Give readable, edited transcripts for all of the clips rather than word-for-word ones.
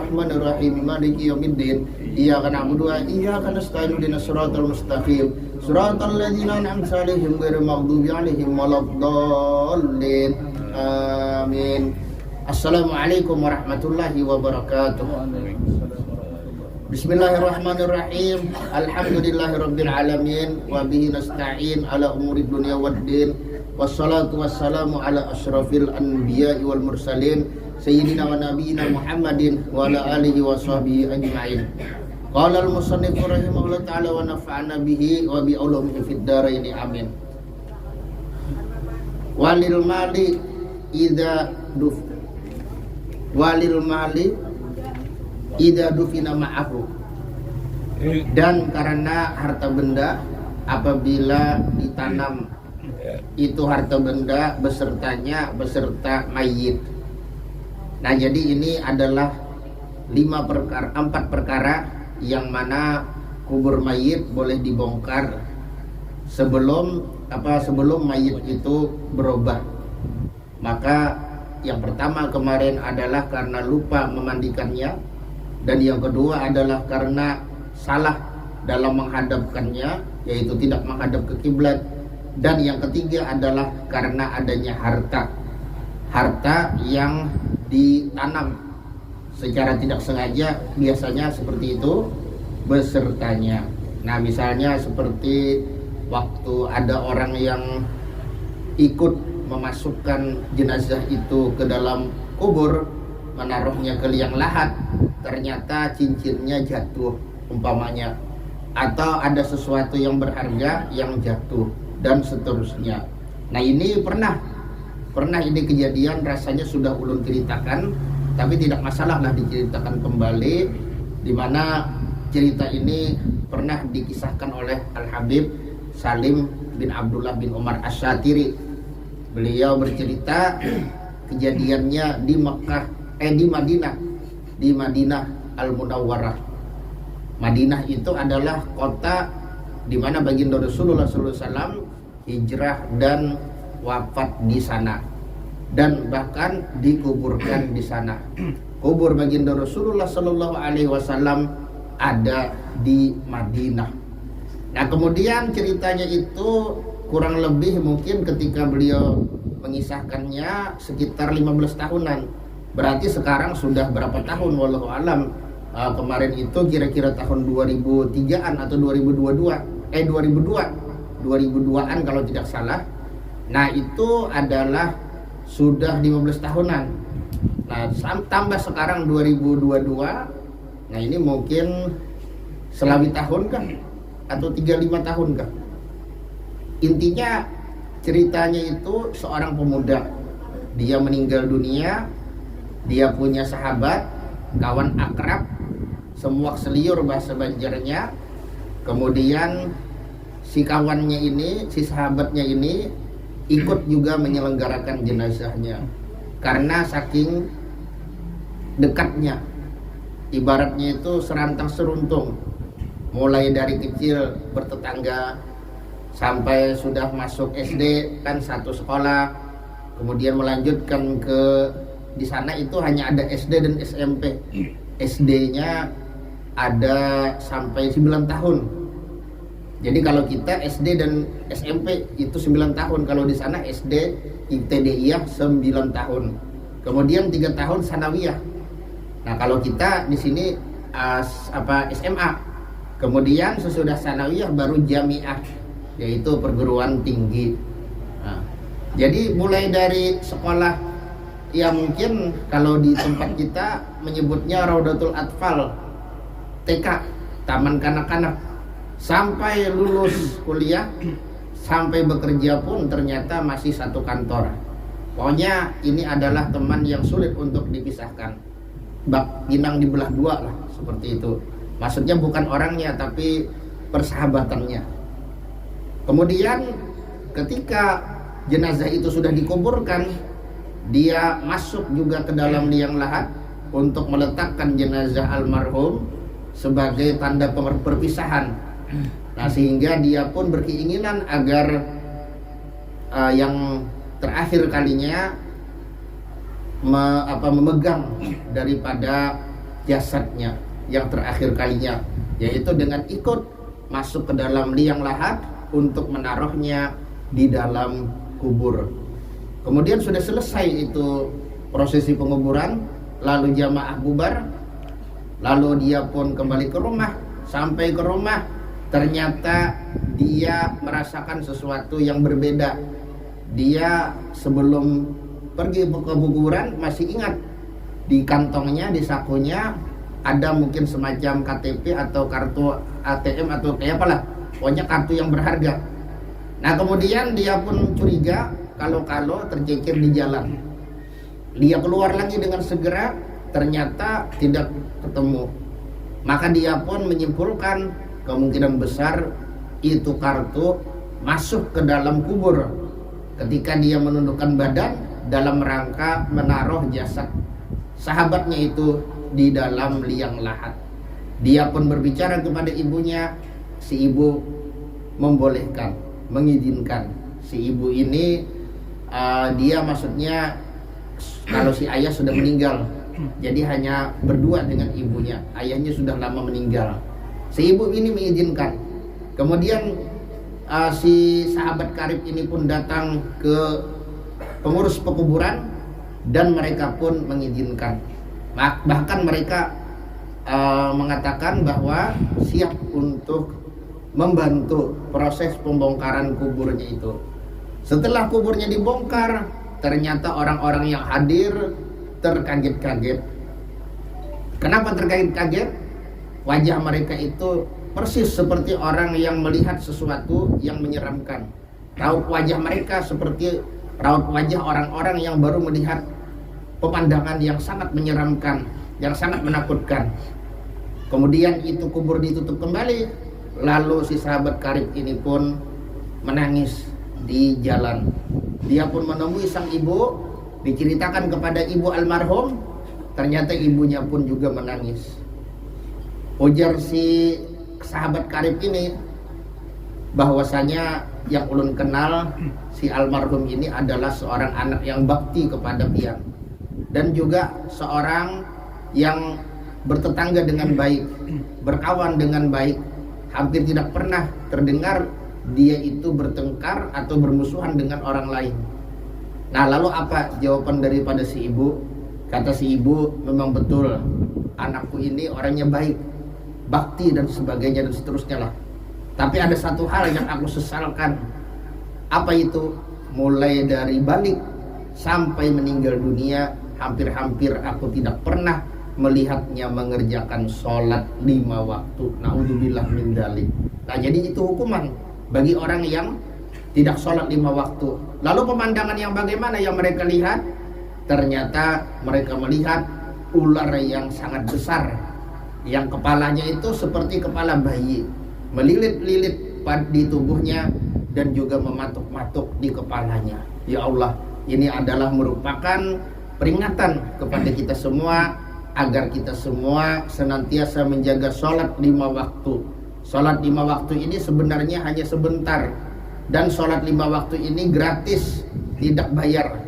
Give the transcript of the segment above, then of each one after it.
Bismillahirrahmanirrahim. Maliki yaumiddin. Iyyaka na'budu wa iyyaka nasta'in. Ihdinas siratal mustaqim. Siratal ladzina an'amta 'alaihim ghairil maghdubi 'alaihim waladdallin. Amin. Assalamualaikum warahmatullahi wabarakatuh. Bismillahirrahmanirrahim. Alhamdulillahirabbil alamin wa bihi nasta'in ala umuri dunya waddin. Wassalatu wassalamu ala asyrafil anbiya'i wal mursalin sayyidina wa nabiyina Muhammadin wa ala alihi wa sahbihi ajma'in. Qala al-musannif rahimahullah ta'ala wa nafa'ana bihi wa bi ulumihi fid dharain amin. Walil mali idza dufina ma'ahu. Dan karena harta benda apabila ditanam itu harta benda beserta mayit. Nah, jadi ini adalah 4 perkara yang mana kubur mayit boleh dibongkar sebelum mayit itu berubah. Maka yang pertama kemarin adalah karena lupa memandikannya, dan yang kedua adalah karena salah dalam menghadapkannya, yaitu tidak menghadap ke kiblat, dan yang ketiga adalah karena adanya harta yang ditanam secara tidak sengaja, biasanya seperti itu besertanya. Nah, misalnya seperti waktu ada orang yang ikut memasukkan jenazah itu ke dalam kubur, menaruhnya ke liang lahat, ternyata cincinnya jatuh umpamanya, atau ada sesuatu yang berharga yang jatuh, dan seterusnya. Nah, ini pernah ini kejadian, rasanya sudah ulun ceritakan, tapi tidak masalah lah diceritakan kembali, di mana cerita ini pernah dikisahkan oleh Al-Habib Salim bin Abdullah bin Umar Asy-Syatiri. Beliau bercerita kejadiannya di Madinah Al-Munawwarah. Madinah itu adalah kota di mana baginda Rasulullah SAW hijrah dan wafat di sana, dan bahkan dikuburkan di sana. Kubur baginda Rasulullah SAW ada di Madinah. Nah, kemudian ceritanya itu kurang lebih mungkin ketika beliau mengisahkannya sekitar 15 tahunan. Berarti sekarang sudah berapa tahun wallahu alam. Kemarin itu kira-kira tahun 2003-an atau 2002-an kalau tidak salah. Nah, itu adalah sudah 15 tahunan. Nah, tambah sekarang 2022. Nah, ini mungkin selawi tahun kah atau 35 tahun kah? Intinya ceritanya itu seorang pemuda, dia meninggal dunia, dia punya sahabat, kawan akrab, semuak seliur bahasa Banjarnya. Kemudian si kawannya ini, si sahabatnya ini ikut juga menyelenggarakan jenazahnya karena saking dekatnya. Ibaratnya itu serantang seruntung, mulai dari kecil bertetangga sampai sudah masuk SD kan satu sekolah, kemudian melanjutkan ke di sana itu hanya ada SD dan SMP. SD-nya ada sampai 9 tahun. Jadi kalau kita SD dan SMP itu 9 tahun, kalau di sana SD ibtidaiyah 9 tahun. Kemudian 3 tahun sanawiyah. Nah, kalau kita di sini SMA. Kemudian sesudah sanawiyah baru jamiah, yaitu perguruan tinggi. Nah, jadi mulai dari sekolah yang mungkin kalau di tempat kita menyebutnya Raudatul Atfal, TK, taman kanak-kanak, sampai lulus kuliah, sampai bekerja pun ternyata masih satu kantor. Pokoknya ini adalah teman yang sulit untuk dipisahkan. Bak pinang dibelah dua lah, seperti itu. Maksudnya bukan orangnya tapi persahabatannya. Kemudian ketika jenazah itu sudah dikuburkan, dia masuk juga ke dalam liang lahat untuk meletakkan jenazah almarhum sebagai tanda perpisahan. Nah, sehingga dia pun berkeinginan agar yang terakhir kalinya memegang daripada jasadnya yang terakhir kalinya, yaitu dengan ikut masuk ke dalam liang lahat untuk menaruhnya di dalam kubur. Kemudian sudah selesai itu prosesi penguburan, lalu jamaah bubar, lalu dia pun kembali ke rumah. Sampai ke rumah ternyata dia merasakan sesuatu yang berbeda. Dia sebelum pergi ke kuburan masih ingat di kantongnya, di sakunya ada mungkin semacam KTP atau kartu ATM atau kayak apalah, pokoknya kartu yang berharga. Nah kemudian dia pun curiga kalau tercecer di jalan. Dia keluar lagi dengan segera, ternyata tidak ketemu. Maka dia pun menyimpulkan kemungkinan besar itu kartu masuk ke dalam kubur ketika dia menundukkan badan dalam rangka menaruh jasad sahabatnya itu di dalam liang lahat. Dia pun berbicara kepada ibunya. Si ibu membolehkan, mengizinkan. Si ibu ini dia maksudnya kalau si ayah sudah meninggal, jadi hanya berdua dengan ibunya. Ayahnya sudah lama meninggal. Si ibu ini mengizinkan. Kemudian si sahabat karib ini pun datang ke pengurus pekuburan dan mereka pun mengizinkan. Bahkan mereka mengatakan bahwa siap untuk membantu proses pembongkaran kuburnya itu. Setelah kuburnya dibongkar, ternyata orang-orang yang hadir terkaget-kaget. Kenapa terkaget-kaget? Wajah mereka itu persis seperti orang yang melihat sesuatu yang menyeramkan. Raut wajah mereka seperti raut wajah orang-orang yang baru melihat pemandangan yang sangat menyeramkan, yang sangat menakutkan. Kemudian itu kubur ditutup kembali. Lalu si sahabat karib ini pun menangis di jalan. Dia pun menemui sang ibu, diceritakan kepada ibu almarhum, ternyata ibunya pun juga menangis. Ujar si sahabat karib ini bahwasanya yang ulun kenal si almarhum ini adalah seorang anak yang bakti kepada pian dan juga seorang yang bertetangga dengan baik, berkawan dengan baik. Hampir tidak pernah terdengar dia itu bertengkar atau bermusuhan dengan orang lain. Nah lalu apa jawaban daripada si ibu? Kata si ibu, memang betul anakku ini orangnya baik, bakti dan sebagainya dan seterusnya lah. Tapi ada satu hal yang aku sesalkan. Apa itu? Mulai dari balik sampai meninggal dunia, hampir-hampir aku tidak pernah melihatnya mengerjakan sholat 5 waktu. Naudzubillah min dzalik. Nah jadi itu hukuman bagi orang yang tidak sholat 5 waktu. Lalu pemandangan yang bagaimana yang mereka lihat? Ternyata mereka melihat ular yang sangat besar, yang kepalanya itu seperti kepala bayi, melilit-lilit di tubuhnya dan juga mematuk-matuk di kepalanya. Ya Allah, ini adalah merupakan peringatan kepada kita semua agar kita semua senantiasa menjaga sholat 5 waktu. Sholat 5 waktu ini sebenarnya hanya sebentar, dan sholat 5 waktu ini gratis, tidak bayar.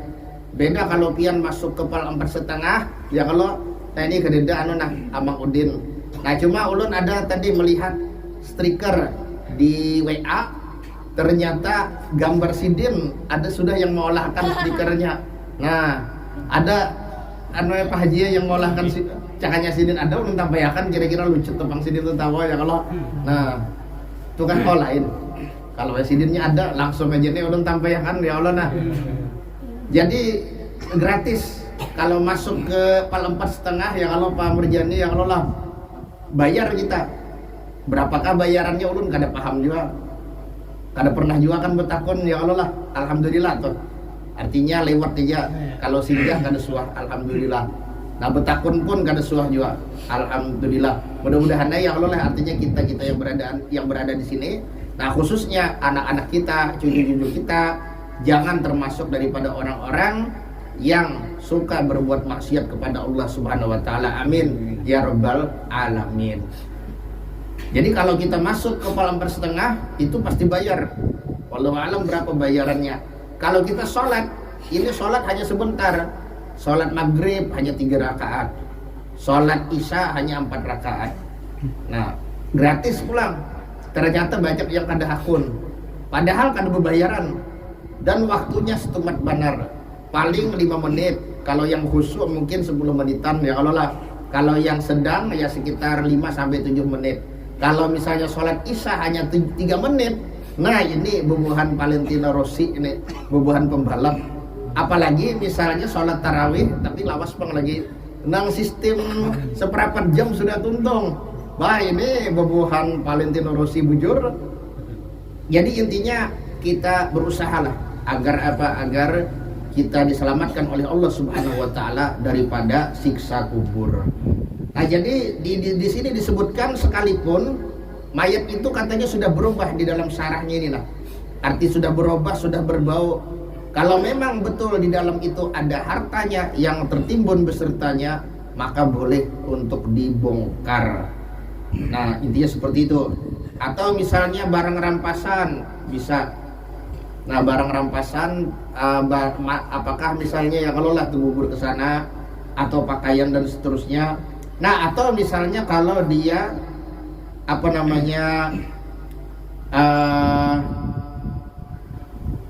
Beda kalau pian masuk ke pal 4,5, ya kalau ini kededa nah Amang Udin. Nah cuma ulun ada tadi melihat stiker di WA, ternyata gambar Sidin ada sudah yang mengolahkan stikernya. Nah ada Pak Haji yang mengolahkan cakanya Sidin, ada ulun tampayakan kira-kira lucu tentang Sidin itu tahu ya kalau. Nah itu kan olahin. Kalau Sidinnya ada langsung aja nih ulun tampayakan ya Allah. Nah jadi gratis kalau masuk ke pal 4,5 ya kalau Pak Murjani ya kalau lah bayar kita. Berapakah bayarannya ulun kada paham juga, kada pernah juga kan betakon ya Allah lah. Alhamdulillah tuh artinya lewat aja, kalau singgah kada suah alhamdulillah. Nah betakon pun kada suah juga alhamdulillah. Mudah-mudahan ya Allah lah, artinya kita yang berada di sini, nah khususnya anak-anak kita, cucu-cucu kita, jangan termasuk daripada orang-orang yang suka berbuat maksiat kepada Allah Subhanahu wa taala. Amin ya rabbal alamin. Jadi kalau kita masuk ke pal 4,5 itu pasti bayar. Wallahu alam berapa bayarannya. Kalau kita sholat, ini sholat hanya sebentar. Sholat maghrib hanya 3 rakaat. sholat isya hanya 4 rakaat. Nah, gratis pulang. Ternyata banyak yang kada hakun. Padahal kada berbayaran. Dan waktunya setumat banar. Paling 5 menit. Kalau yang khusyuk mungkin 10 menitan ya kalau lah. Kalau yang sedang ya sekitar 5 sampai 7 menit. Kalau misalnya sholat isya hanya 3 menit. Nah, ini bubuhan Valentino Rossi ini, bubuhan pembalap. Apalagi misalnya sholat tarawih tapi lawas pang lagi nang sistem seperempat jam sudah tuntung. Bah, ini bubuhan Valentino Rossi bujur. Jadi intinya kita berusaha lah agar apa? Agar kita diselamatkan oleh Allah Subhanahu wa taala daripada siksa kubur. Nah, jadi di sini disebutkan sekalipun mayat itu katanya sudah berubah di dalam sarahnya ini lah. Arti sudah berubah, sudah berbau. Kalau memang betul di dalam itu ada hartanya yang tertimbun besertanya, maka boleh untuk dibongkar. Nah, intinya seperti itu. Atau misalnya barang rampasan bisa. Nah, barang rampasan apakah misalnya ya kalau lah bubur ke sana atau pakaian dan seterusnya. Nah, atau misalnya kalau dia apa namanya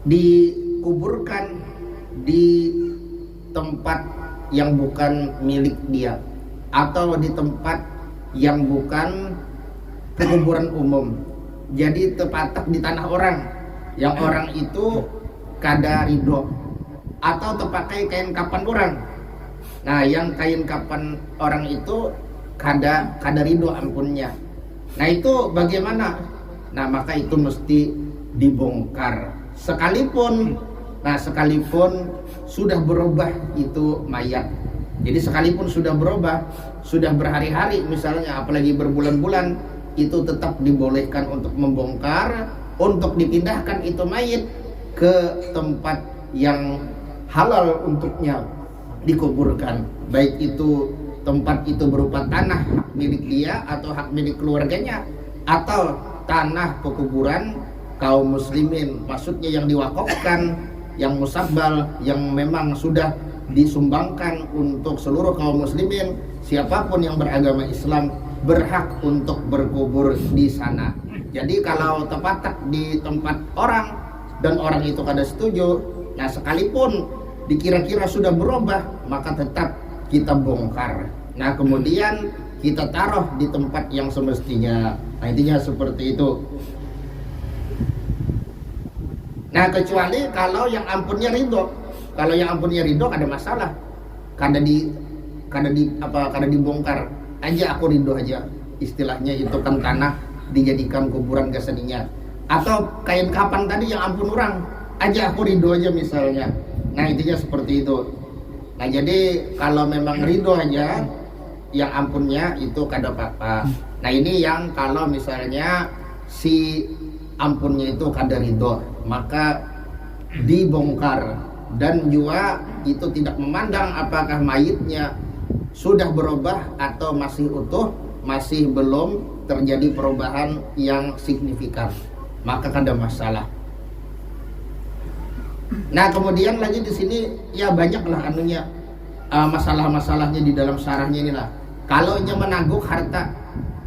dikuburkan di tempat yang bukan milik dia atau di tempat yang bukan kuburan umum, jadi terpatak di tanah orang yang orang itu kada ridho atau terpakai kain kapan orang. Nah, yang kain kapan orang itu kada ridho ampunnya. Nah, itu bagaimana? Nah, maka itu mesti dibongkar sekalipun sudah berubah itu mayat. Jadi sekalipun sudah berubah, sudah berhari-hari misalnya, apalagi berbulan-bulan, itu tetap dibolehkan untuk membongkar, untuk dipindahkan itu mayit ke tempat yang halal untuknya dikuburkan. Baik itu tempat itu berupa tanah hak milik dia atau hak milik keluarganya, atau tanah pekuburan kaum muslimin, maksudnya yang diwakafkan, yang musabbal, yang memang sudah disumbangkan untuk seluruh kaum muslimin. Siapapun yang beragama Islam berhak untuk berkubur di sana. Jadi kalau terpatak di tempat orang dan orang itu kada setuju, nah sekalipun dikira-kira sudah berubah, maka tetap kita bongkar. Nah, kemudian kita taruh di tempat yang semestinya. Nah, intinya seperti itu. Nah, kecuali kalau yang ampunnya ridho. Kalau yang ampunnya ridho ada masalah. Kada dibongkar aja, aku ridho aja. Istilahnya itu kan tanah dijadikan kuburan keseninya. Atau kain kapan tadi yang ampun orang aja, aku ridho aja misalnya. Nah, intinya seperti itu. Nah, jadi kalau memang ridho aja, yang ampunnya itu kada apa-apa. Nah, ini yang kalau misalnya si ampunnya itu kada ridho, maka dibongkar. Dan juga itu tidak memandang apakah mayitnya sudah berubah atau masih utuh, masih belum terjadi perubahan yang signifikan, maka kada masalah. Nah, kemudian lagi di sini ya banyaklah anunya, masalah-masalahnya di dalam syarahnya ini lah. Kalau dia menangguk harta,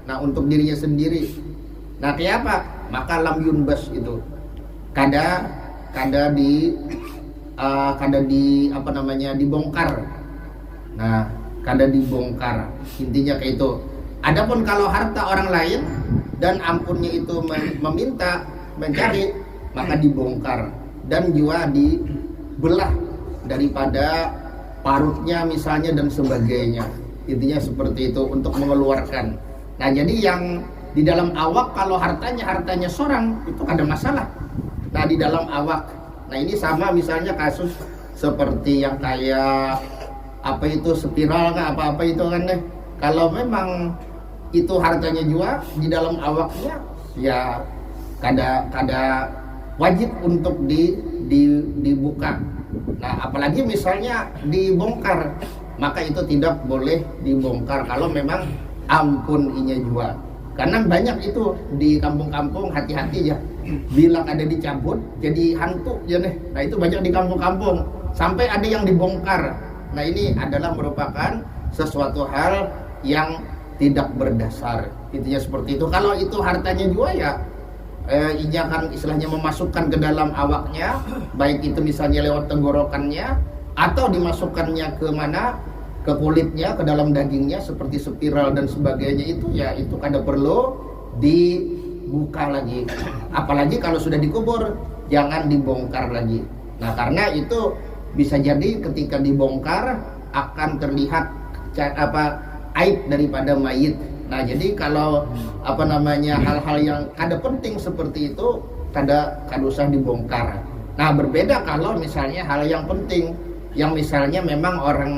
nah untuk dirinya sendiri, nah kayak apa? Maka lam yunbas itu kada dibongkar. Nah, kada dibongkar, intinya kayak itu. Adapun kalau harta orang lain dan ampunnya itu meminta mencari, maka dibongkar dan juga dibelah daripada parutnya misalnya dan sebagainya. Intinya seperti itu untuk mengeluarkan. Nah, jadi yang di dalam awak kalau hartanya seorang itu ada masalah. Nah, di dalam awak. Nah, ini sama misalnya kasus seperti yang kayak apa itu spiral kah apa-apa itu kan deh. Kalau memang itu hartanya juga di dalam awaknya, ya kada wajib untuk dibuka. Nah, apalagi misalnya dibongkar, maka itu tidak boleh dibongkar kalau memang ampun inya juga. Karena banyak itu di kampung-kampung, hati-hati ya. Bila ada dicabut jadi hantu ya nih. Nah, itu banyak di kampung-kampung sampai ada yang dibongkar. Nah, ini adalah merupakan sesuatu hal yang tidak berdasar. Intinya seperti itu. Kalau itu hartanya juga ya jangan istilahnya memasukkan ke dalam awaknya, baik itu misalnya lewat tenggorokannya atau dimasukkannya ke mana, ke kulitnya, ke dalam dagingnya seperti spiral dan sebagainya, itu ya itu kada perlu dibuka lagi. Apalagi kalau sudah dikubur jangan dibongkar lagi. Nah karena itu bisa jadi ketika dibongkar akan terlihat aib daripada mayit. Nah jadi kalau hal-hal yang kada penting seperti itu kada usah dibongkar. Nah berbeda kalau misalnya hal yang penting, yang misalnya memang orang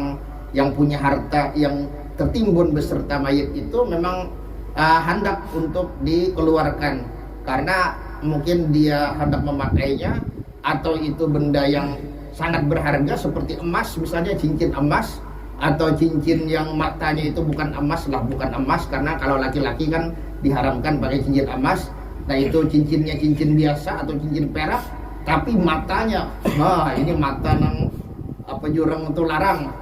yang punya harta yang tertimbun beserta mayit itu memang hendak untuk dikeluarkan karena mungkin dia hendak memakainya, atau itu benda yang sangat berharga seperti emas misalnya, cincin emas, atau cincin yang matanya itu bukan emas karena kalau laki-laki kan diharamkan pakai cincin emas. Nah itu cincinnya cincin biasa atau cincin perak, tapi matanya, ini mata nang jurang itu larang,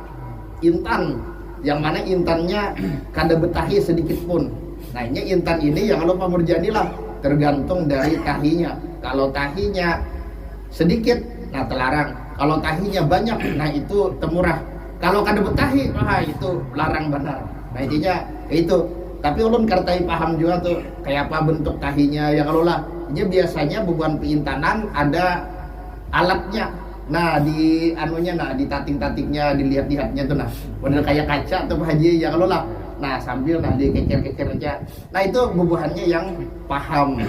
intan, yang mana intannya kada betahi sedikit pun. Nah ini intan ini yang lupa murjani lah, tergantung dari tahinya. Kalau tahinya sedikit, nah telarang. Kalau tahinya banyak, nah itu temurah. Kalau kada betahi, itu larang benar. Nah intinya itu. Tapi ulun kartai paham juga tuh kayak apa bentuk tahinya yang kalau lah. Ini biasanya bebuan peintanan ada alatnya. Nah di di tating-tatingnya, dilihat-lihatnya tuh, nah bener kayak kaca atau haji yang kalau lah. Nah sambil dikeker-keker aja. Nah itu bubuhannya yang paham.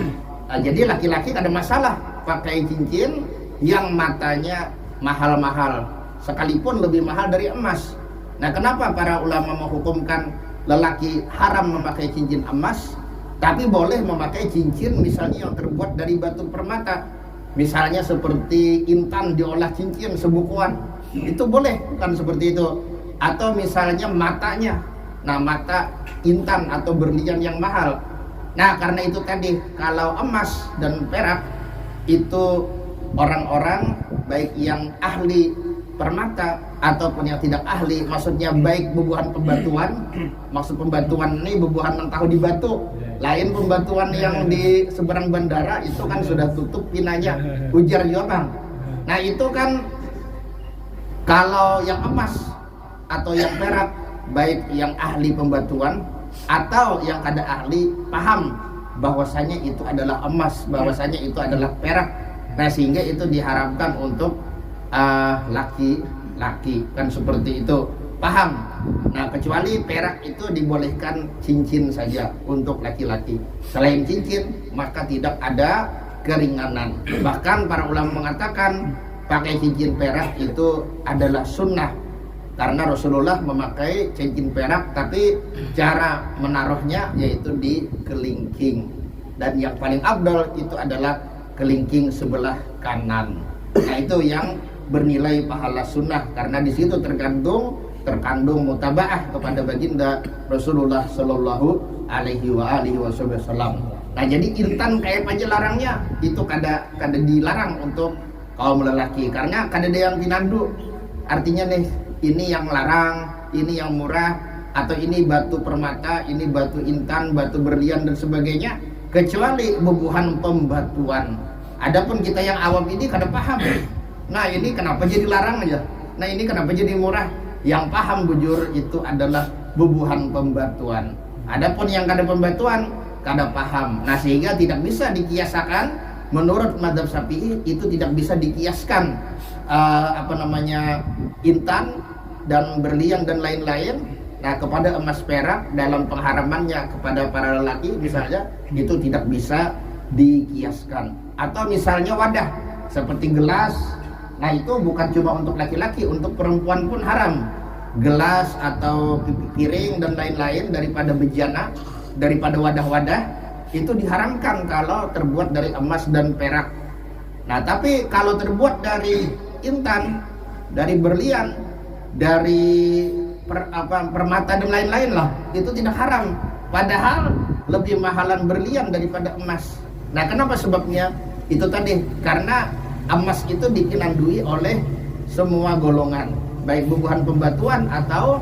Nah, jadi laki-laki kada masalah pakai cincin yang matanya mahal-mahal, sekalipun lebih mahal dari emas. Nah kenapa para ulama menghukumkan lelaki haram memakai cincin emas, tapi boleh memakai cincin misalnya yang terbuat dari batu permata, misalnya seperti intan diolah cincin sebukuan, itu boleh, bukan seperti itu. Atau misalnya matanya, nah mata intan atau berlian yang mahal. Nah karena itu tadi, kalau emas dan perak itu orang-orang baik yang ahli permata ataupun yang tidak ahli, maksudnya baik bubuhan pembatuan, maksud pembatuan ini bubuhan yang tahu di batu, lain pembatuan yang di seberang bandara itu kan sudah tutup pinanya, ujar Yonang. Nah itu kan kalau yang emas atau yang perak, baik yang ahli pembatuan atau yang kada ahli, paham bahwasanya itu adalah emas, bahwasanya itu adalah perak. Nah sehingga itu diharapkan untuk laki-laki, kan seperti itu, paham. Nah kecuali perak itu dibolehkan cincin saja untuk laki-laki. Selain cincin maka tidak ada keringanan. Bahkan para ulama mengatakan pakai cincin perak itu adalah sunnah, karena Rasulullah memakai cincin perak, tapi cara menaruhnya yaitu di kelingking, dan yang paling afdal itu adalah kelingking sebelah kanan. Nah itu yang bernilai pahala sunnah, karena di situ terkandung mutabaah kepada baginda Rasulullah Shallallahu Alaihi Wasallam. Nah jadi intan kayak aja larangnya itu kada dilarang untuk kaum lelaki, karena kada ada yang pinandu. Artinya nih, ini yang larang, ini yang murah, atau ini batu permata, ini batu intan, batu berlian dan sebagainya, kecuali bubuhan pembatuan. Adapun kita yang awam ini kada paham. Nah ini kenapa jadi larang aja? Nah ini kenapa jadi murah? Yang paham bujur itu adalah bubuhan pembatuan. Adapun yang kada pembatuan, kada paham. Nah sehingga tidak bisa dikiasakan. Menurut mazhab Syafi'i itu tidak bisa dikiaskan intan dan berlian dan lain-lain. Nah kepada emas perak dalam pengharamannya kepada para lelaki misalnya, itu tidak bisa dikiaskan. Atau misalnya wadah seperti gelas. Nah itu bukan cuma untuk laki-laki, untuk perempuan pun haram. Gelas atau piring dan lain-lain daripada bejana, daripada wadah-wadah, itu diharamkan kalau terbuat dari emas dan perak. Nah tapi kalau terbuat dari intan, dari berlian, dari permata dan lain-lain lah, itu tidak haram. Padahal lebih mahalan berlian daripada emas. Nah kenapa sebabnya? Itu tadi, karena emas itu dipinandui oleh semua golongan, baik bubuhan pembatuan atau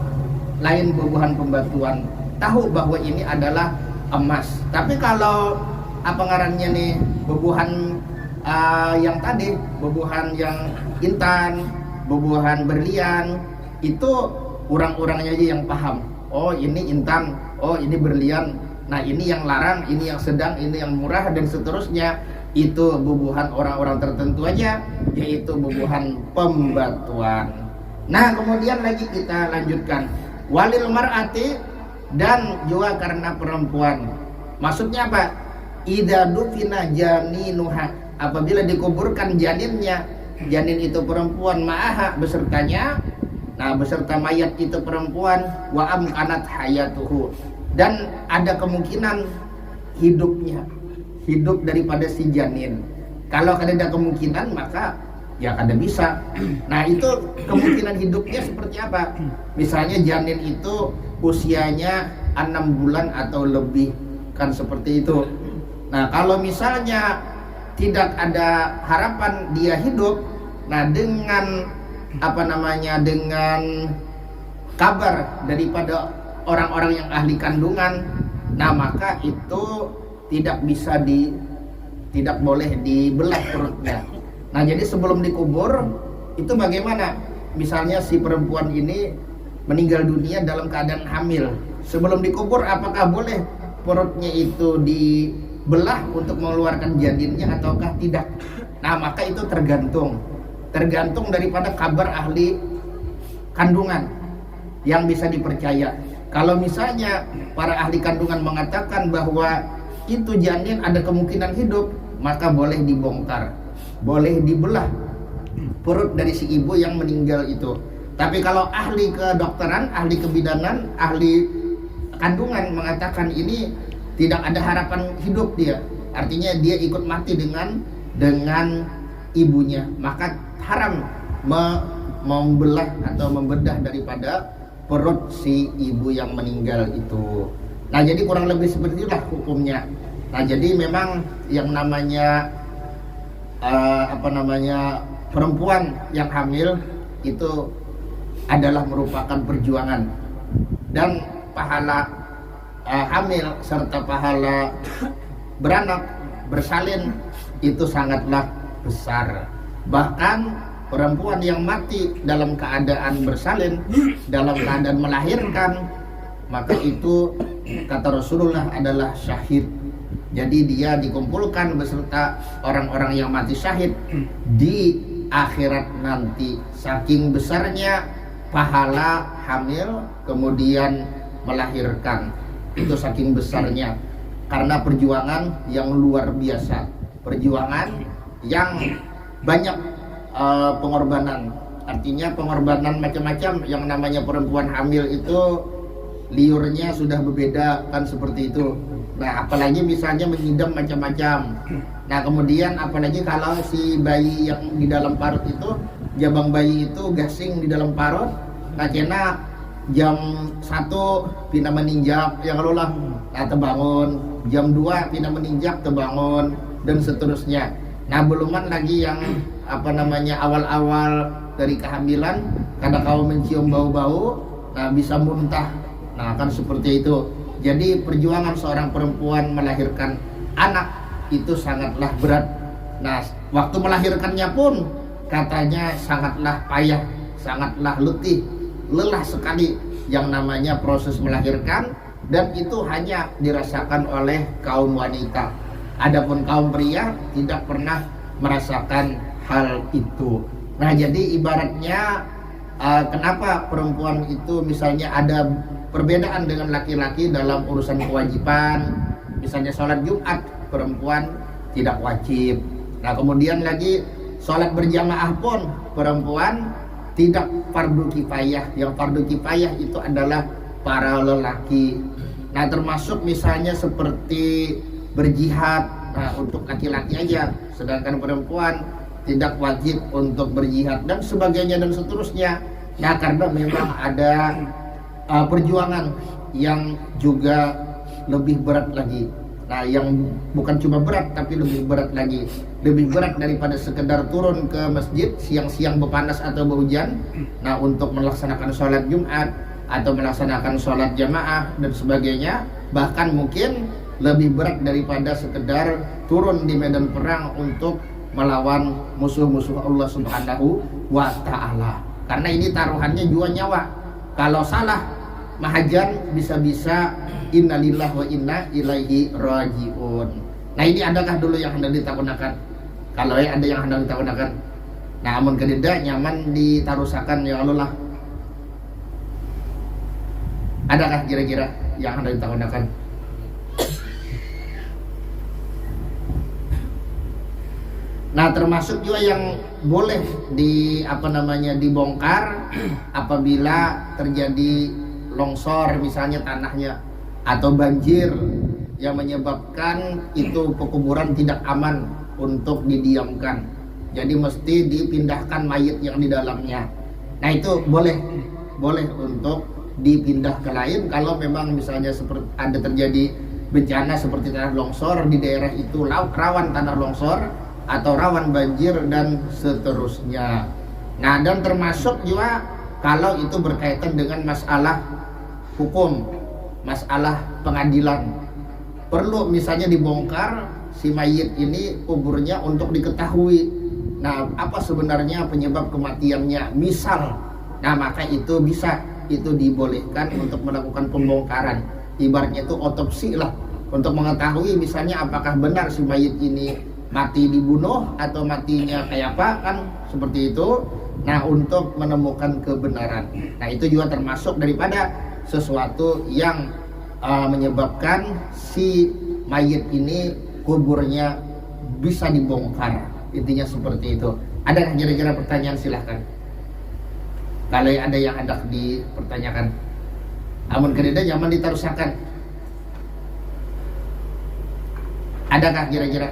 lain bubuhan pembatuan, tahu bahwa ini adalah emas. Tapi kalau apa ngarannya nih, bubuhan yang tadi, bubuhan yang intan, bubuhan berlian, itu orang-orangnya aja yang paham. Oh ini intan, oh ini berlian, nah ini yang larang, ini yang sedang, ini yang murah, dan seterusnya. Itu bubuhan orang-orang tertentu aja, yaitu bubuhan pembatuan. Nah kemudian lagi kita lanjutkan, walil mar'ati, dan juga karena perempuan. Maksudnya apa? Idza dufina janinuha, apabila dikuburkan janinnya, janin itu perempuan, ma'aha besertanya, nah beserta mayat itu perempuan, wa amkanat hayatuhu, dan ada kemungkinan hidupnya, hidup daripada si janin. Kalau ada kemungkinan maka ya kada bisa. Nah itu kemungkinan hidupnya seperti apa? Misalnya janin itu usianya 6 bulan atau lebih, kan seperti itu. Nah kalau misalnya tidak ada harapan dia hidup, nah dengan apa namanya, dengan kabar daripada orang-orang yang ahli kandungan, nah maka itu tidak boleh dibelah perutnya. Nah jadi sebelum dikubur itu bagaimana? Misalnya si perempuan ini meninggal dunia dalam keadaan hamil, sebelum dikubur apakah boleh perutnya itu dibelah untuk mengeluarkan janinnya ataukah tidak? Nah maka itu tergantung daripada kabar ahli kandungan yang bisa dipercaya. Kalau misalnya para ahli kandungan mengatakan bahwa itu janin ada kemungkinan hidup, maka boleh dibongkar, boleh dibelah perut dari si ibu yang meninggal itu. Tapi kalau ahli kedokteran, ahli kebidanan, ahli kandungan mengatakan ini tidak ada harapan hidup dia, artinya dia ikut mati dengan ibunya, maka haram membelah atau membedah daripada perut si ibu yang meninggal itu. Nah jadi kurang lebih seperti itulah hukumnya. Nah jadi memang yang namanya perempuan yang hamil itu adalah merupakan perjuangan, dan pahala hamil serta pahala beranak bersalin itu sangatlah besar. Bahkan perempuan yang mati dalam keadaan bersalin, dalam keadaan melahirkan, maka itu kata Rasulullah adalah syahid. Jadi dia dikumpulkan beserta orang-orang yang mati syahid di akhirat nanti. Saking besarnya pahala hamil kemudian melahirkan, itu saking besarnya, karena perjuangan yang luar biasa, perjuangan yang banyak pengorbanan. Artinya pengorbanan macam-macam. Yang namanya perempuan hamil itu liurnya sudah berbeda, kan seperti itu. Nah apalagi misalnya mengidam macam-macam. Nah kemudian apalagi kalau si bayi yang di dalam parut itu, jabang bayi itu gasing di dalam parut, nah kena jam 1 pindah meninjak yang lolah, nah terbangun, jam 2 pindah meninjak terbangun, dan seterusnya. Nah beluman lagi yang awal-awal dari kehamilan, kadang kau mencium bau-bau, nah bisa muntah, nah kan seperti itu. Jadi perjuangan seorang perempuan melahirkan anak itu sangatlah berat. Nah waktu melahirkannya pun katanya sangatlah payah, sangatlah letih, lelah sekali yang namanya proses melahirkan, dan itu hanya dirasakan oleh kaum wanita. Adapun kaum pria tidak pernah merasakan hal itu. Nah jadi ibaratnya kenapa perempuan itu misalnya ada perbedaan dengan laki-laki dalam urusan kewajiban, misalnya sholat Jumat perempuan tidak wajib. Nah kemudian lagi sholat berjamaah pun perempuan tidak fardu kifayah. Yang fardu kifayah itu adalah para lelaki. Nah termasuk misalnya seperti berjihad, nah untuk laki-laki aja, sedangkan perempuan tidak wajib untuk berjihad dan sebagainya dan seterusnya. Nah karena memang ada perjuangan yang juga lebih berat lagi. Nah yang bukan cuma berat tapi lebih berat lagi, lebih berat daripada sekedar turun ke masjid siang-siang berpanas atau berhujan, nah untuk melaksanakan sholat Jumat. atau melaksanakan sholat jamaah dan sebagainya, bahkan mungkin lebih berat daripada sekedar turun di medan perang untuk melawan musuh-musuh Allah Subhanahu wa ta'ala. Karena ini taruhannya juga nyawa. Kalau salah mahajan bisa-bisa innalillahi wa inna ilaihi rajiun. Nah, ini adakah dulu yang hendak ditakunakan? Kalau ada yang hendak ditakunakan, nah amun kededa nyaman ditarusakan ya Allah lah. Adakah kira-kira yang hendak ditakunakan? Nah, termasuk juga yang boleh dibongkar apabila terjadi longsor misalnya tanahnya atau banjir yang menyebabkan itu pekuburan tidak aman untuk didiamkan. Jadi mesti dipindahkan mayit yang di dalamnya. Nah, itu boleh untuk dipindah ke lain kalau memang misalnya seperti ada terjadi bencana seperti tanah longsor di daerah itu rawan tanah longsor atau rawan banjir dan seterusnya. Nah, dan termasuk juga kalau itu berkaitan dengan masalah hukum, masalah pengadilan, perlu misalnya dibongkar si mayit ini kuburnya untuk diketahui, nah apa sebenarnya penyebab kematiannya misal, nah maka itu bisa, itu dibolehkan untuk melakukan pembongkaran, ibaratnya itu otopsi lah, untuk mengetahui misalnya apakah benar si mayit ini mati dibunuh atau matinya kayak apa, kan seperti itu. Nah, untuk menemukan kebenaran, nah itu juga termasuk daripada sesuatu yang menyebabkan si mayit ini kuburnya bisa dibongkar, intinya seperti itu. Ada kira-kira pertanyaan, silahkan kalau ada yang hendak dipertanyakan. Amun kededa nyaman ditarusakan. Adakah kira-kira?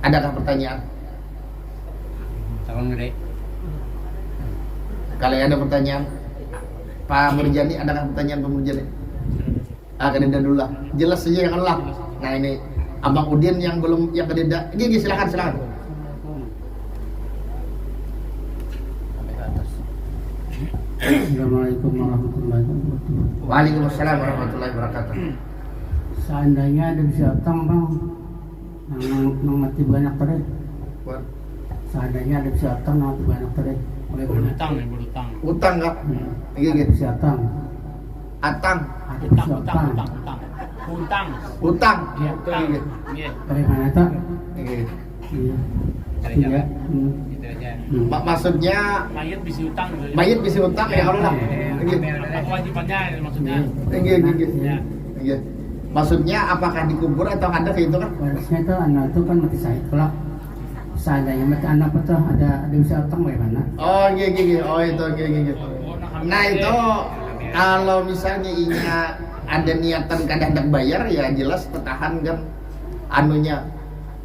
Adakah pertanyaan? Kalau ada pertanyaan, Pak Murjani, adakah pertanyaan Pak Murjani? Kededa dulu lah, jelas saja yang Allah. Nah, ini Abang Udin yang belum, yang kededa. Gigi, silakan. Assalamualaikum warahmatullahi wabarakatuh. Waalaikumsalam warahmatullahi wabarakatuh. Seandainya ada bisa utang bang, nang mati banyak tadi. Seandainya ada bisa utang nang mati banyak tadi. Berutang. Utang nggak? Ada bisa utang. Atang. Ada bisa utang. Utang. Iya, Iya. Dari mana tak? Iya. Iya. Dari Iya. jalan. Gitu aja. Maksudnya Mayat bisa utang. mayit bisa utang ya Allah. Apa kewajibannya maksudnya? Iya. Maksudnya apakah dikubur atau ada kayak itu kan? Harusnya itu anak itu kan mati syahid kalau seandainya mati anak itu ada bisa utang bagaimana? Oh iya. Oh itu iya. Nah itu kalau misalnya ada niatan kada hendak bayar ya jelas tertahan kan anunya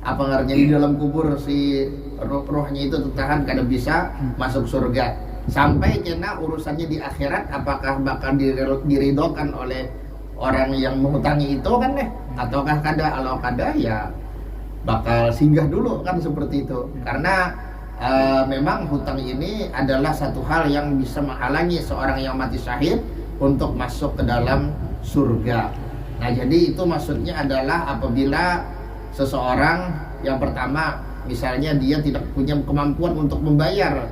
apa ngarannya di dalam kubur si rohnya itu tertahan kada bisa masuk surga sampai kena urusannya di akhirat apakah bakal diridokan oleh orang yang menghutangi itu kan deh ataukah kada. Kalau kada ya bakal singgah dulu kan seperti itu karena memang hutang ini adalah satu hal yang bisa menghalangi seorang yang mati syahid untuk masuk ke dalam surga. Nah jadi itu maksudnya adalah apabila seseorang yang pertama misalnya dia tidak punya kemampuan untuk membayar,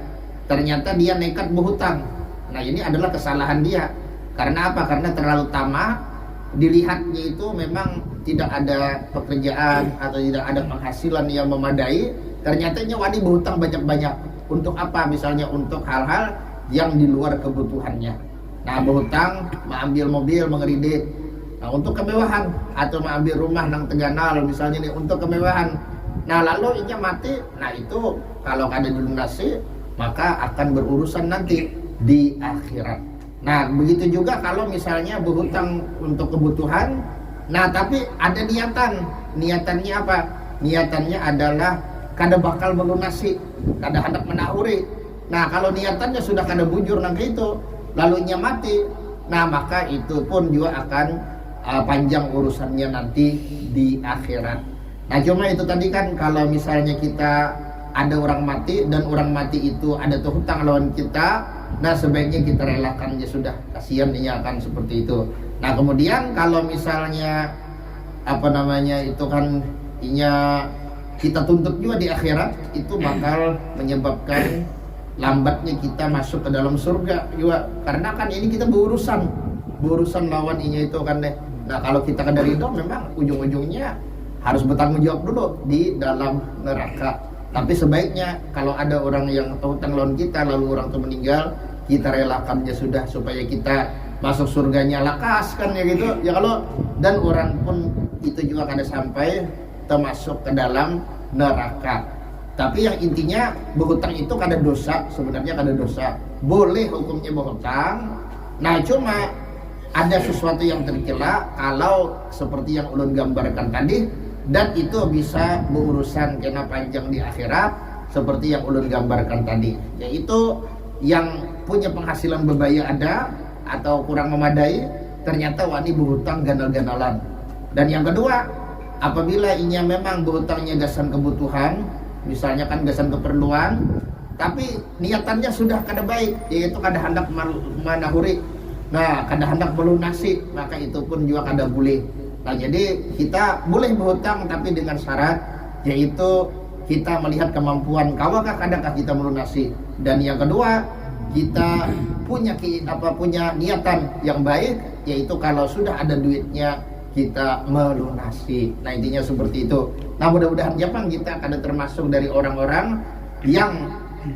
ternyata dia nekat berhutang. Nah ini adalah kesalahan dia. Karena apa? Karena terlalu tamak, dilihatnya itu memang tidak ada pekerjaan atau tidak ada penghasilan yang memadai, ternyata wani berhutang banyak-banyak. Untuk apa? Misalnya untuk hal-hal yang di luar kebutuhannya. Nah berhutang, mengambil mobil, mengkredit, nah, untuk kemewahan, atau mengambil rumah nang Teganal misalnya nih untuk kemewahan. Nah lalu inya mati, nah itu kalau ada dilunasi maka akan berurusan nanti di akhirat. Nah begitu juga kalau misalnya berhutang untuk kebutuhan, nah tapi ada niatannya apa? Niatannya adalah kada bakal melunasi, kada hendak menahuri. Nah kalau niatannya sudah kada bujur nanti itu, lalu nya mati, nah maka itu pun juga akan panjang urusannya nanti di akhirat. Nah cuma itu tadi kan kalau misalnya kita ada orang mati dan orang mati itu ada tuh hutang lawan kita, nah sebaiknya kita relakan ya sudah, kasihan dia akan seperti itu. Nah kemudian kalau misalnya apa namanya itu kan kita tuntut juga di akhirat, itu bakal menyebabkan lambatnya kita masuk ke dalam surga juga, karena kan ini kita berurusan lawan itu kan deh. Nah kalau kita kan dari itu memang ujung-ujungnya harus bertanggung jawab dulu di dalam neraka. Tapi sebaiknya kalau ada orang yang hutang lawan kita lalu orang itu meninggal, kita relakannya sudah supaya kita masuk surganya lakas kan ya gitu ya. Kalau dan orang pun itu juga kada sampai termasuk ke dalam neraka. Tapi yang intinya berhutang itu kada dosa, sebenarnya kada dosa, boleh hukumnya berhutang. Nah cuma ada sesuatu yang tercela kalau seperti yang ulun gambarkan tadi, dan itu bisa berurusan kena panjang di akhirat seperti yang ulun gambarkan tadi, yaitu yang punya penghasilan berbaya ada atau kurang memadai, ternyata wani berhutang ganal-ganalan. Dan yang kedua, apabila inya memang berhutangnya gasan kebutuhan, misalnya kan gasan keperluan, tapi niatannya sudah kada baik, yaitu kada hendak manahuri, nah kada hendak melunasi, maka itu pun juga kada boleh. Nah jadi kita boleh berhutang tapi dengan syarat, yaitu kita melihat kemampuan kawakah kadangkah kita melunasi. Dan yang kedua, kita punya niatan yang baik, yaitu kalau sudah ada duitnya kita melunasi. Nah intinya seperti itu. Nah mudah-mudahan Jepang kita akan termasuk dari orang-orang yang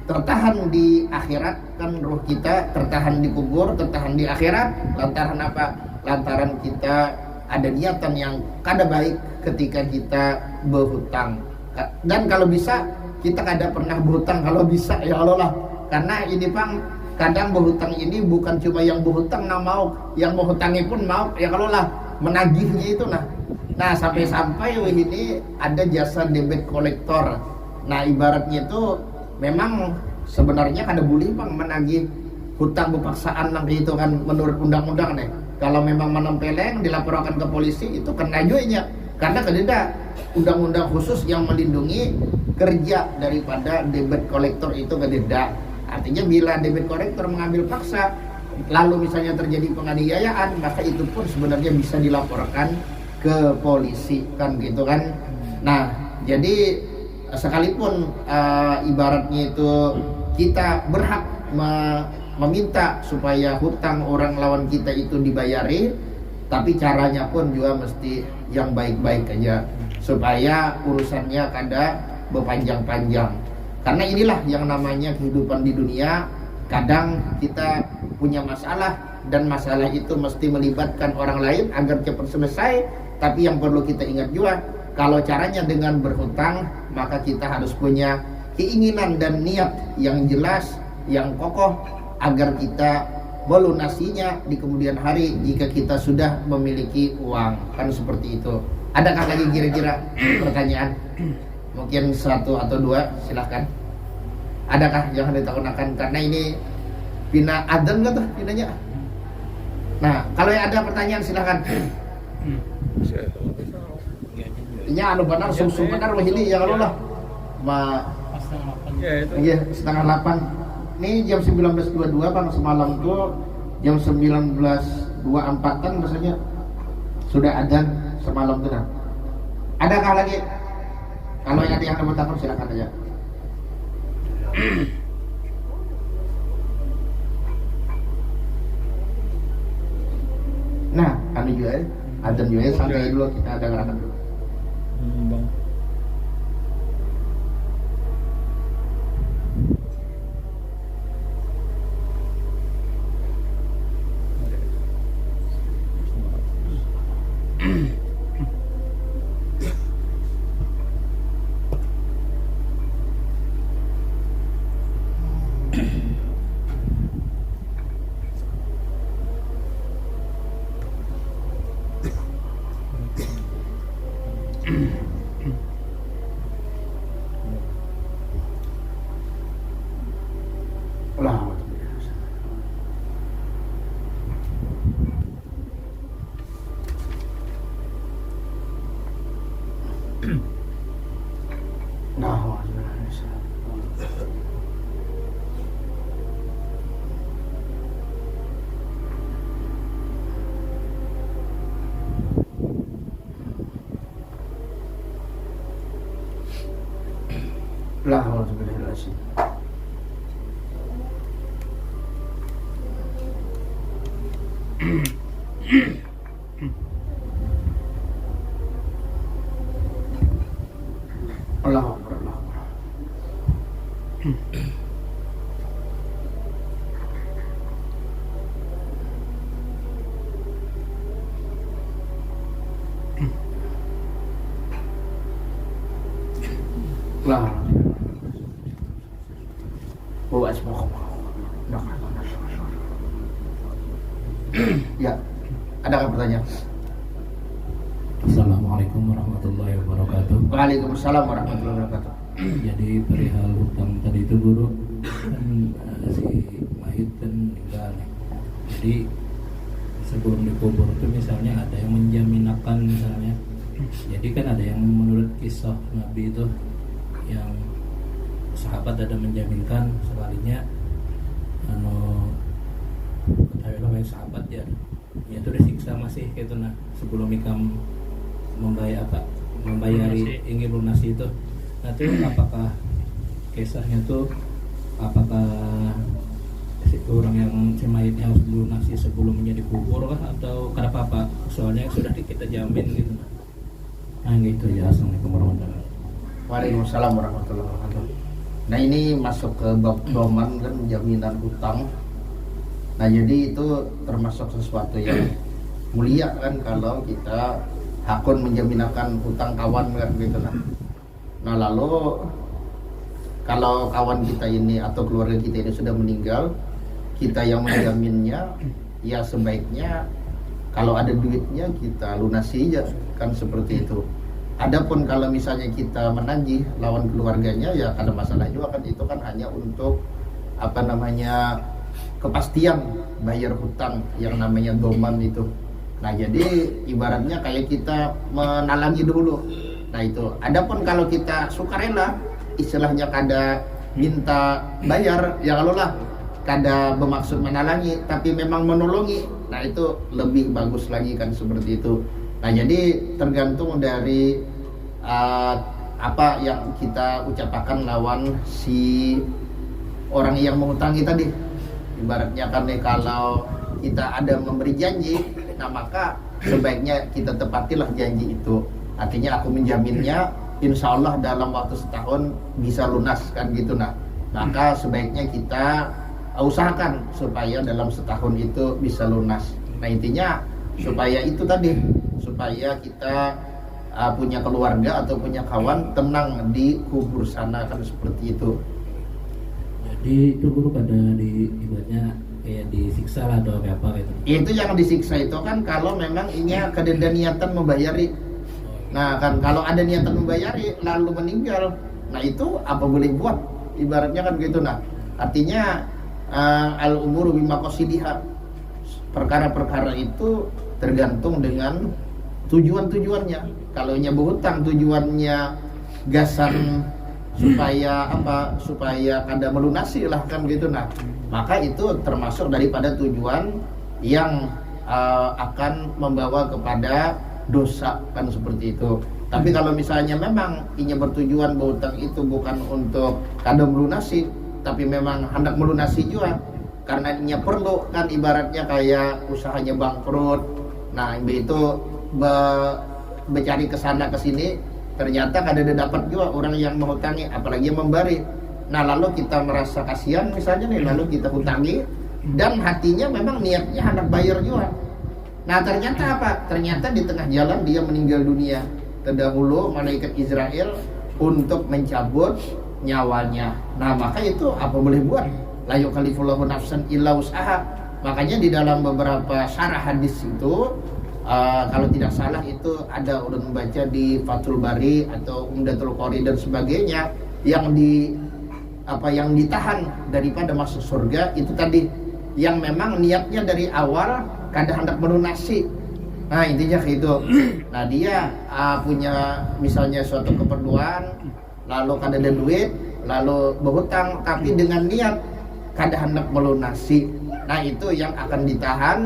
tertahan di akhirat, kan ruh kita tertahan di kubur, tertahan di akhirat lantaran apa? Lantaran kita ada niatan yang kada baik ketika kita berhutang. Dan kalau bisa kita kada pernah berhutang kalau bisa ya Allah lah. Karena ini Bang, kadang berhutang ini bukan cuma yang berhutang mau, yang berhutangi pun mau ya kalau lah menagihnya itu nah. Nah sampai-sampai ini ada jasa debit kolektor. Nah ibaratnya itu memang sebenarnya kada boleh Bang menagih hutang berpaksaan nanti itu kan menurut undang-undang nih. Kalau memang menempeleng dilaporkan ke polisi itu kena juga, karena ada undang-undang khusus yang melindungi kerja daripada debit kolektor itu kededa. Artinya bila debit kolektor mengambil paksa lalu misalnya terjadi penganiayaan, maka itu pun sebenarnya bisa dilaporkan ke polisi kan gitu kan. Nah jadi sekalipun ibaratnya itu kita berhak meminta supaya hutang orang lawan kita itu dibayari, tapi caranya pun juga mesti yang baik-baik aja supaya urusannya kada berpanjang-panjang. Karena inilah yang namanya kehidupan di dunia, kadang kita punya masalah dan masalah itu mesti melibatkan orang lain agar cepat selesai. Tapi yang perlu kita ingat juga, kalau caranya dengan berhutang, maka kita harus punya keinginan dan niat yang jelas, yang kokoh, agar kita melunasinya di kemudian hari jika kita sudah memiliki uang, kan seperti itu. Adakah lagi kira-kira pertanyaan? Mungkin satu atau dua, silahkan. Adakah yang ditakunakan? Karena ini pina adzan nggak tuh pinanya? Nah kalau yang ada pertanyaan silahkan. Ini anu benar, sungsung benar ini ya kalau lah. Iya, setengah 8. Ini jam 19.22 Bang, semalam tuh jam 19.24 rasanya sudah adzan semalam tuh. Nah. Adakah lagi? Kalau ada yang mau takut silakan aja. Nah, anu juga adzan juga santai dulu, kita ada ngerakan dulu. Bang. Nah, La haula wala quwwata illa billah. Allahu Akbar, Allahu Akbar. Lah. Bawa semua. Ya, adakah pertanyaan? Assalamualaikum warahmatullahi wabarakatuh. Waalaikumsalam warahmatullahi wabarakatuh. Jadi perihal hutang tadi itu guru kan si mayit kan meninggal nih. Jadi sebelum dikubur itu misalnya ada yang menjaminakan misalnya. Jadi kan ada yang menurut kisah Nabi itu yang sahabat ada menjaminkan sekalinya ketahuilah kayak sahabat ya itu disiksa masih gitu nah sebelum ikam membayari ingin lunasi itu. Nah itu apakah kisahnya tuh apakah si orang yang si mayitnya harus dilunasi sebelum menjadi kubur kah atau karena apa? Soalnya sudah kita jamin gitu. Nah gitu ya. Assalamualaikum warahmatullahi wabarakatuh. Waalaikumsalam warahmatullahi wabarakatuh. Nah ini masuk ke bab doman kan jaminan hutang. Nah jadi itu termasuk sesuatu yang mulia kan kalau kita hakun menjaminakan hutang kawan kan gitu nah. Nah lalu kalau kawan kita ini atau keluarga kita ini sudah meninggal, kita yang menjaminnya ya sebaiknya kalau ada duitnya kita lunasi aja kan seperti itu. Adapun kalau misalnya kita menagih lawan keluarganya ya ada masalah juga kan, itu kan hanya untuk apa namanya kepastian bayar hutang yang namanya doman itu. Nah jadi ibaratnya kayak kita menalangi dulu. Nah itu. Adapun kalau kita sukarela, istilahnya kada minta bayar, ya kalau lah kada bermaksud menalangi, tapi memang menolongi. Nah itu lebih bagus lagi kan seperti itu. Nah jadi tergantung dari apa yang kita ucapkan lawan si orang yang mengutangi tadi. Ibaratnya kan nih kalau kita ada memberi janji, nah maka sebaiknya kita tepatilah janji itu. Artinya aku menjaminnya insya Allah dalam waktu setahun bisa lunas kan gitu nah. Maka sebaiknya kita usahakan supaya dalam setahun itu bisa lunas. Nah intinya supaya itu tadi, supaya kita punya keluarga atau punya kawan tenang di kubur sana kan seperti itu. Jadi itu guru pada ibaratnya kayak disiksa lah atau kayak apa gitu. Itu yang disiksa itu kan kalau memang inya kada niatan membayari. Nah kan kalau ada niatan membayari lalu meninggal, nah itu apa boleh buat? Ibaratnya kan gitu nah. Artinya al umuru bima qasidiha. Perkara-perkara itu tergantung dengan tujuan-tujuannya. Kalau nya berhutang tujuannya gasan supaya apa? Supaya kada melunasi lah kan gitu nah. Maka itu termasuk daripada tujuan yang akan membawa kepada dosa kan seperti itu. Tapi kalau misalnya memang inya bertujuan berhutang itu bukan untuk kada melunasi, tapi memang hendak melunasi juga karena inya perlu kan, ibaratnya kayak usahanya bangkrut. Nah itu mencari kesana kesini ternyata kada ada dapat juga orang yang menghutangi, apalagi yang memberi. Nah lalu kita merasa kasihan misalnya nih, lalu kita hutangi dan hatinya memang niatnya hendak bayar juga. Nah ternyata apa? Ternyata di tengah jalan dia meninggal dunia. Terdahulu malaikat Israel untuk mencabut nyawanya. Nah maka itu apa boleh buat? La yukallifullahu nafsan illa wus'aha. Makanya di dalam beberapa syarah hadis itu kalau tidak salah itu ada ulun membaca di Fathul Bari atau Umdatul Qari dan sebagainya, yang ditahan daripada masuk surga itu tadi yang memang niatnya dari awal kada hendak melunasi. Nah intinya kayak itu. Nah dia punya misalnya suatu keperluan lalu kada ada duit, lalu berhutang tapi dengan niat kada hendak melunasi. Nah itu yang akan ditahan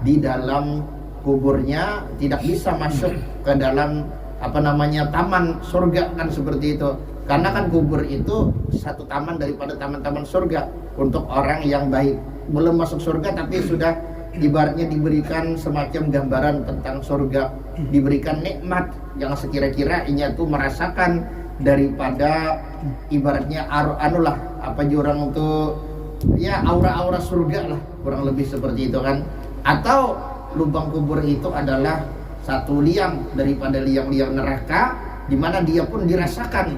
di dalam kuburnya, tidak bisa masuk ke dalam taman surga kan seperti itu. Karena kan kubur itu satu taman daripada taman-taman surga untuk orang yang baik. Belum masuk surga tapi sudah ibaratnya diberikan semacam gambaran tentang surga, diberikan nikmat yang sekira-kira inya tuh merasakan daripada ibaratnya orang untuk ya aura-aura surga lah, kurang lebih seperti itu kan. Atau lubang kubur itu adalah satu liang daripada liang-liang neraka, di mana dia pun dirasakan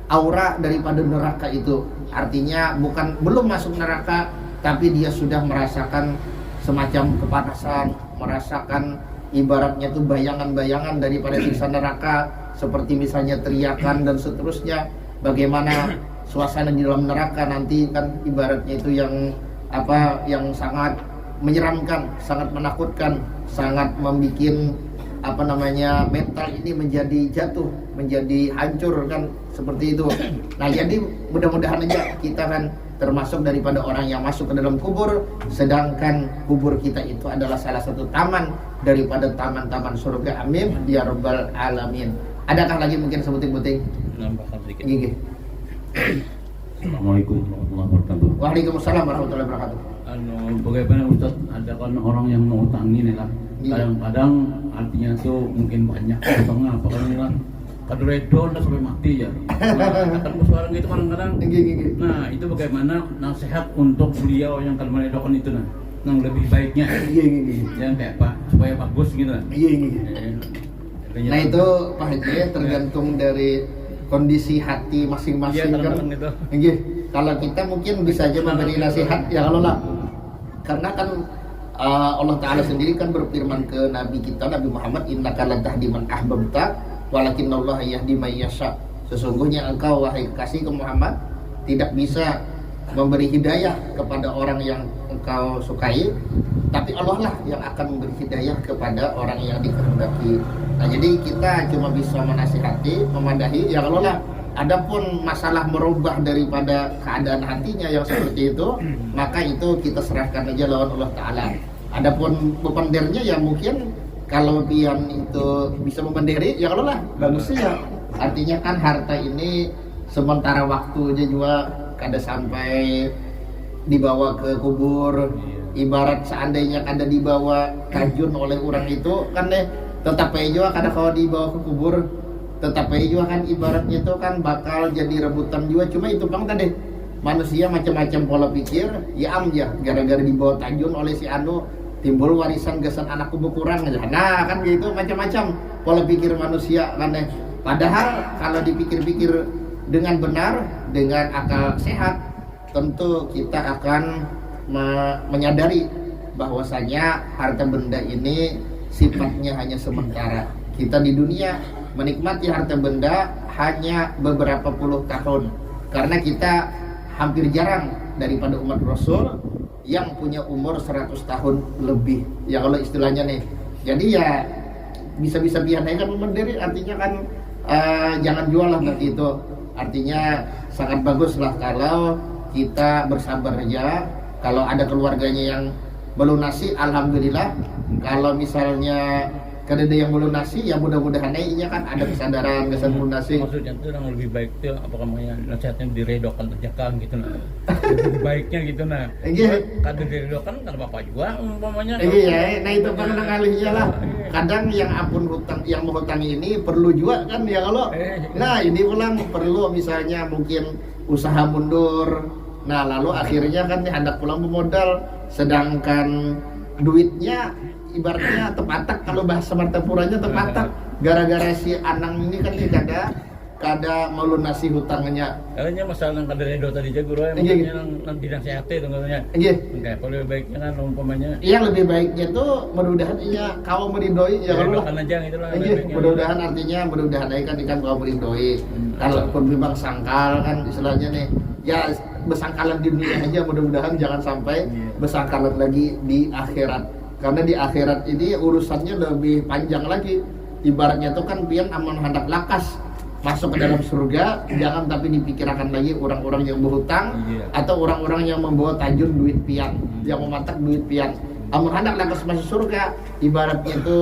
aura daripada neraka itu. Artinya belum masuk neraka tapi dia sudah merasakan semacam kepanasan, merasakan ibaratnya itu bayangan-bayangan daripada siksa neraka, seperti misalnya teriakan dan seterusnya. Bagaimana suasana di dalam neraka nanti kan ibaratnya itu yang sangat menyeramkan, sangat menakutkan, sangat membikin mental ini menjadi jatuh, menjadi hancur kan seperti itu. Nah jadi mudah-mudahan aja kita kan termasuk daripada orang yang masuk ke dalam kubur, sedangkan kubur kita itu adalah salah satu taman daripada taman-taman surga. Amin ya rabbal alamin. Adakah lagi mungkin sebuting-buting? Nambahkan sedikit. Gigi. Assalamualaikum warahmatullahi wabarakatuh. Waalaikumsalam warahmatullahi wabarakatuh. Bagaimana Ustaz, ada kan orang yang mau utangin ya kan? Kadang-kadang artinya tuh mungkin banyak utangnya, apa kan kan? Kado redon sampai mati ya. Nah, kan sekarang gitu kadang-kadang. Nah itu bagaimana nasihat untuk beliau yang kalau meredokan itu yang lebih baiknya? Yang kayak apa? Supaya bagus gitu. Nah itu Pak Haji tergantung dari kondisi hati masing-masing kan. Kalau kita mungkin bisa aja memberi nasihat ya kalau lah. Karena kan Allah Ta'ala sendiri kan berfirman ke Nabi kita, Nabi Muhammad, innaka la tahdi man ahbabta walakinnallaha yahdi may yasha. Sesungguhnya engkau wahai kekasih ke Muhammad tidak bisa memberi hidayah kepada orang yang engkau sukai, tapi Allah lah yang akan memberi hidayah kepada orang yang dikehendaki. Nah jadi kita cuma bisa menasihati, memadahi ya Allah lah. Adapun masalah merubah daripada keadaan hatinya yang seperti itu, maka itu kita serahkan aja lawan Allah Ta'ala. Adapun pependernya ya mungkin kalau pian itu bisa memenderi ya Allah lah, bagusnya. Artinya kan harta ini sementara waktu aja juga kada sampai dibawa ke kubur. Ibarat seandainya kada dibawa kajun oleh orang itu kan tetap aja kada kalau dibawa ke kubur, tetap aja kan ibaratnya itu kan bakal jadi rebutan juga. Cuma itu bang tadi manusia macam-macam pola pikir ya gara-gara dibawa tajun oleh si anu timbul warisan gesan anakku berkurang aja. Nah kan gitu macam-macam pola pikir manusia kan padahal kalau dipikir-pikir dengan benar, dengan akal sehat, tentu kita akan menyadari bahwasanya harta benda ini sifatnya hanya sementara. Kita di dunia menikmati harta benda hanya beberapa puluh tahun, karena kita hampir jarang daripada umat Rasul yang punya umur 100 tahun lebih ya kalau istilahnya nih. Jadi ya bisa-bisa biar kan mandiri, artinya kan jangan jual lah nanti itu. Artinya sangat bagus lah kalau kita bersabar aja. Kalau ada keluarganya yang melunasi, alhamdulillah. Kalau misalnya kada ada yang melunasi, ya mudah-mudahan ini kan ada kesadaran kesan melunasi. Maksudnya itu yang lebih baik itu apa namanya, nasihatnya diredokan terjakang gitu nah. Lebih baiknya gitu nah. Kada diredokan kada apa juga umpamanya. Nah itu kan ngalihnya lah. Kadang yang ampun hutang, yang menghutang ini perlu juga kan ya kalau. Nah ini pulang perlu misalnya mungkin usaha mundur. Nah lalu akhirnya kan hendak pulang memodal, sedangkan duitnya ibaratnya tepatak, kalau bahasa Martapuranya tepatak, gara-gara si Anang ini kan kada melunasi hutangnya. Karena masalah yang kada redo tadi aja guru maksudnya nang bidang sehat itu katanya. Enggak, kalau lebih baiknya kan umpamanya. Iya lebih baiknya tuh mudah-mudahan iya kau meridoi ya kalau. Kan aja gitu lah. Mudah-mudahan artinya mudah-mudahan kan kau meridoi. Kalaupun memang sangkal kan istilahnya nih, ya bersangkalan di dunia aja, mudah-mudahan jangan sampai bersangkalan lagi di akhirat. Karena di akhirat ini urusannya lebih panjang lagi. Ibaratnya tuh kan pian aman hendak lakas. masuk ke dalam surga, jangan tapi dipikirkan lagi orang-orang yang berhutang atau orang-orang yang membawa tajun duit pian, yang mematak duit pian. Amun hendak langsung masuk surga, ibaratnya itu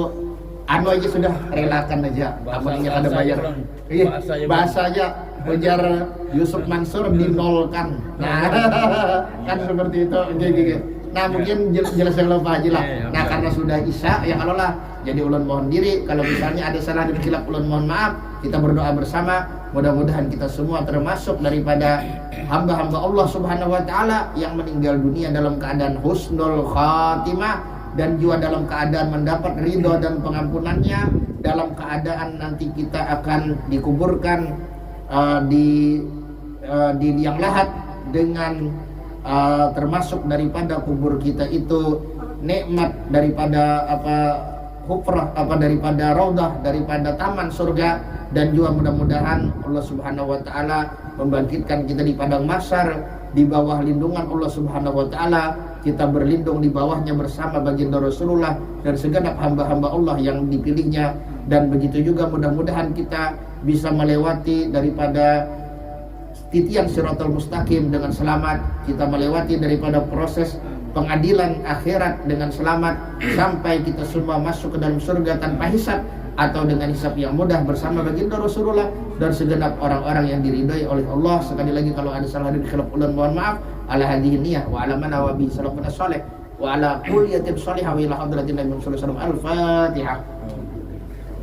anu aja sudah relakan aja, amunnya ada bayar. Bahasanya ujar Yusuf Mansur dinolkan. Nah, kan seperti itu. Nah, mungkin jelaskan Pak Haji lah. Nah, karena sudah Isya, ya kalau lah jadi ulun mohon diri, kalau misalnya ada salah dan khilaf ulun mohon maaf. Kita berdoa bersama, mudah-mudahan kita semua termasuk daripada hamba-hamba Allah Subhanahu wa taala yang meninggal dunia dalam keadaan husnul khatimah dan juga dalam keadaan mendapat ridho dan pengampunannya, dalam keadaan nanti kita akan dikuburkan di liang lahat dengan termasuk daripada kubur kita itu nikmat daripada hufrah daripada raudhah, daripada taman surga, dan juga mudah-mudahan Allah Subhanahu wa taala membangkitkan kita di padang mahsyar di bawah lindungan Allah Subhanahu wa taala, kita berlindung di bawahnya bersama baginda Rasulullah dan segenap hamba-hamba Allah yang dipilihnya, dan begitu juga mudah-mudahan kita bisa melewati daripada titian Shiratal Mustaqim dengan selamat, kita melewati daripada proses pengadilan akhirat dengan selamat sampai kita semua masuk ke dalam surga tanpa hisab atau dengan hisab yang mudah bersama baginda Rasulullah dan segenap orang-orang yang diridhai oleh Allah. Sekali lagi kalau ada salah dan khilaf ulun mohon maaf. Ala hadhihi niyah wa ala man wa bi salafun salih wa ala kulli yatim salihah wa ila hadratin nabi sallallahu alaihi wasallam. Al-Fatihah.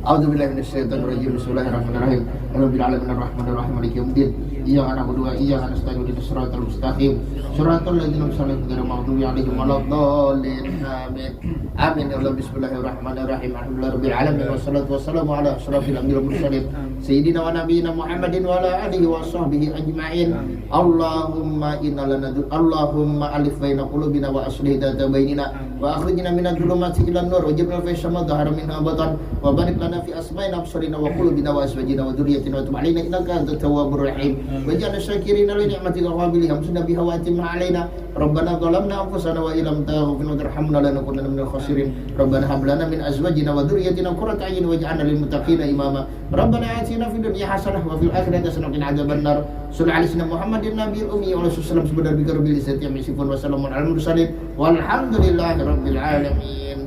A'udzu billahi minasyaitonir rajim. Bismillahirrahmanirrahim. Rabbil alamin arrahmanir rahim maliki yaumiddin. Iyyaka na'budu wa iyyaka nasta'in ihdinas siratal mustaqim. Siratal ladzina an'amta 'alaihim ghairil maghdubi 'alaihim waladdallin. Amin. Amin. Ya Allah, bismillahirrahmanirrahim. Alhamdulillahirabbil alamin wassalatu wassalamu ala asyrafil anbiya'i wal mursalin sayyidina wa nabiyyina Muhammadin wa ala alihi wa sahbihi ajma'in. Allahumma inna lana Allahumma alif baina qulubina wa aslih dzata bainina wa akhrijna minadh dhulumati ilan nur wajibna fi syama dhahara minha batan wa barik lana fi asma'ina absarina wa qulubina wa azwajina wa dhurriyyatina wa tub 'alaina innaka antat tawwabur rahim waj'alna syakirina li ni'matika wa qabilihim sunna biha wa atimma 'alaina rabbana dhalamna anfusana wa illam taghfir wa tarhamna lanakunanna minal khasirin rabbana hab lana min azwajina wa dhurriyyatina qurrata a'yun waj'alna lil muttaqina imama rabbana atina fid dunya hasanah wa fil akhirati hasanah wa qina adzabannar sallallahu alaihi wasallam Muhammadin nabiyil ummi wa sallam subhana rabbika rabbil izzati amma yasifun wa salamun alal mursalin walhamdulillahi rabbil alamin.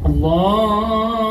Allah